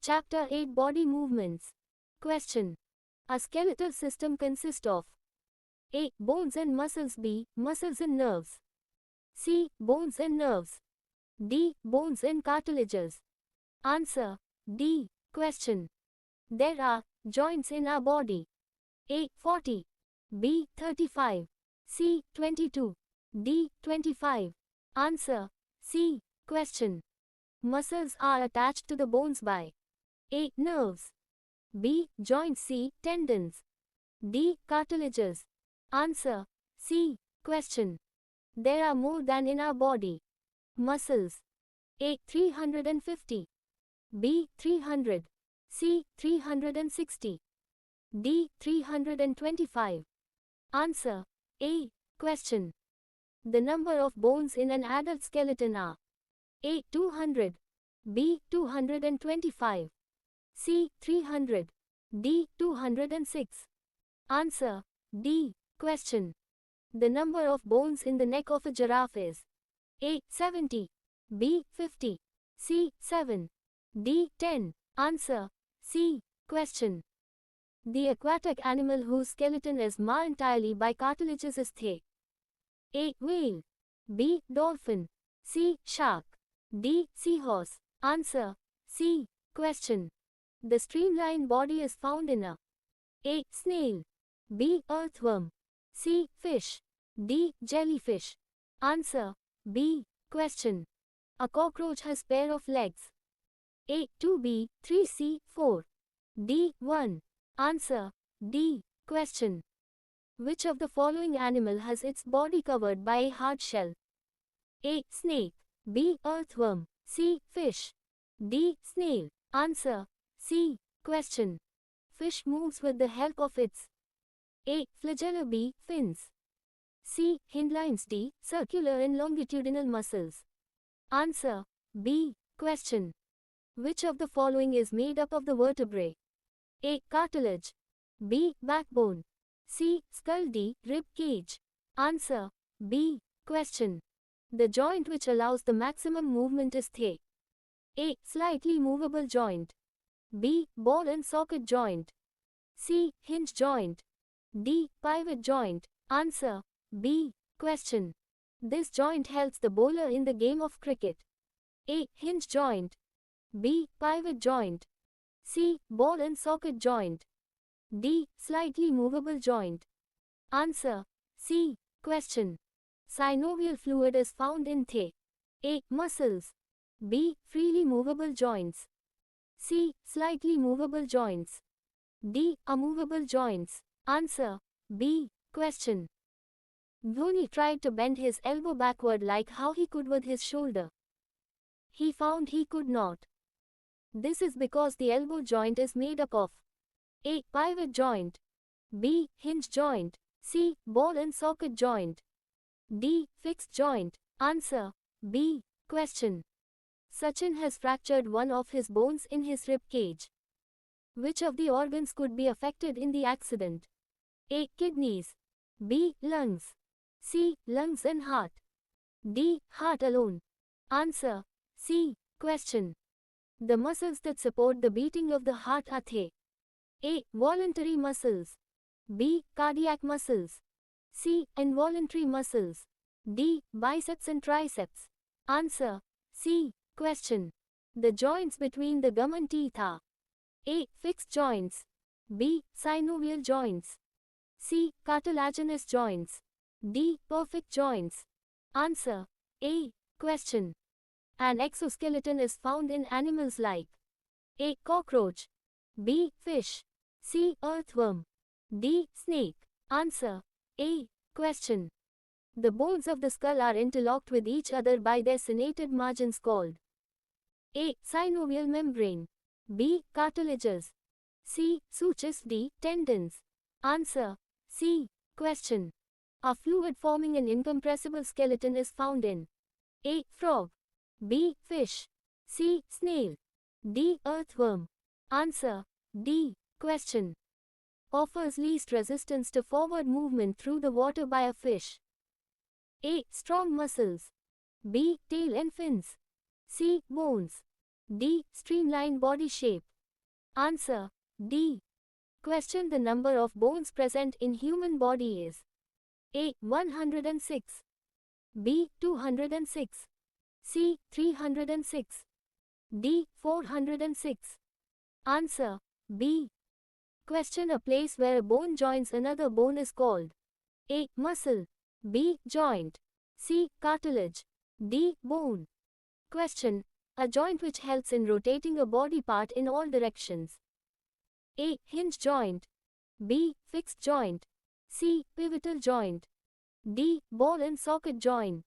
Chapter 8 Body Movements. Question. A skeletal system consists of A. Bones and muscles. B. Muscles and nerves. C. Bones and nerves. D. Bones and cartilages. Answer. D. Question. There are joints in our body. A. 40. B. 35. C. 22. D. 25. Answer. C. Question. Muscles are attached to the bones by A. Nerves. B. Joints. C. Tendons. D. Cartilages. Answer. C. Question. There are more than in our body. Muscles. A. 350. B. 300. C. 360. D. 325. Answer. A. Question. The number of bones in an adult skeleton are A. 200. B. 225. C. 300. D. 206. Answer. D. Question. The number of bones in the neck of a giraffe is A. 70. B. 50. C. 7. D. 10. Answer. C. Question. The aquatic animal whose skeleton is marred entirely by cartilages is the A. Whale. B. Dolphin. C. Shark. D. Seahorse. Answer. C. Question. The streamlined body is found in a A. Snail. B. Earthworm. C. Fish. D. Jellyfish. Answer. B. Question. A cockroach has pair of legs. A. 2B, 3C, 4. D. 1. Answer. D. Question. Which of the following animal has its body covered by a hard shell? A. Snake. B. Earthworm. C. Fish. D. Snail. Answer. C. Question. Fish moves with the help of its A. Flagella. B. Fins. C. Hindlines. D. Circular and longitudinal muscles. Answer. B. Question. Which of the following is made up of the vertebrae? A. Cartilage. B. Backbone. C. Skull. D. Rib cage. Answer. B. Question. The joint which allows the maximum movement is the A. Slightly movable joint. B. Ball and socket joint. C. Hinge joint. D. Pivot joint. Answer. B. Question. This joint helps the bowler in the game of cricket. A. Hinge joint. B. Pivot joint. C. Ball and socket joint. D. Slightly movable joint. Answer. C. Question. Synovial fluid is found in the A. Muscles. B. Freely movable joints. C. Slightly movable joints. D. Immovable joints. Answer. B. Question. Dhoni tried to bend his elbow backward like how he could with his shoulder. He found he could not. This is because the elbow joint is made up of A. Pivot joint. B. Hinge joint. C. Ball and socket joint. D. Fixed joint. Answer. B. Question. Sachin has fractured one of his bones in his rib cage. Which of the organs could be affected in the accident? A. Kidneys. B. Lungs. C. Lungs and heart. D. Heart alone. Answer. C. Question. The muscles that support the beating of the heart are the A. Voluntary muscles. B. Cardiac muscles. C. Involuntary muscles. D. Biceps and triceps. Answer. C. Question. The joints between the gum and teeth are A. Fixed joints. B. Synovial joints. C. Cartilaginous joints. D. Perfect joints. Answer. A. Question. An exoskeleton is found in animals like A. Cockroach. B. Fish. C. Earthworm. D. Snake. Answer. A. Question. The bones of the skull are interlocked with each other by their senated margins called A. Synovial membrane. B. Cartilages. C. Sutures. D. Tendons. Answer. C. Question. A fluid forming an incompressible skeleton is found in A. Frog. B. Fish. C. Snail. D. Earthworm. Answer. D. Question. Offers least resistance to forward movement through the water by a fish. A. Strong muscles. B. Tail and fins. C. Bones. D. Streamlined body shape. Answer D. Question. The number of bones present in human body is A. 106, B. 206, C. 306, D. 406. Answer B. Question. A place where a bone joins another bone is called A. Muscle, B. Joint, C. Cartilage, D. Bone. Question. A joint which helps in rotating a body part in all directions. A. Hinge joint, B. Fixed joint, C. Pivotal joint, D. Ball and socket joint.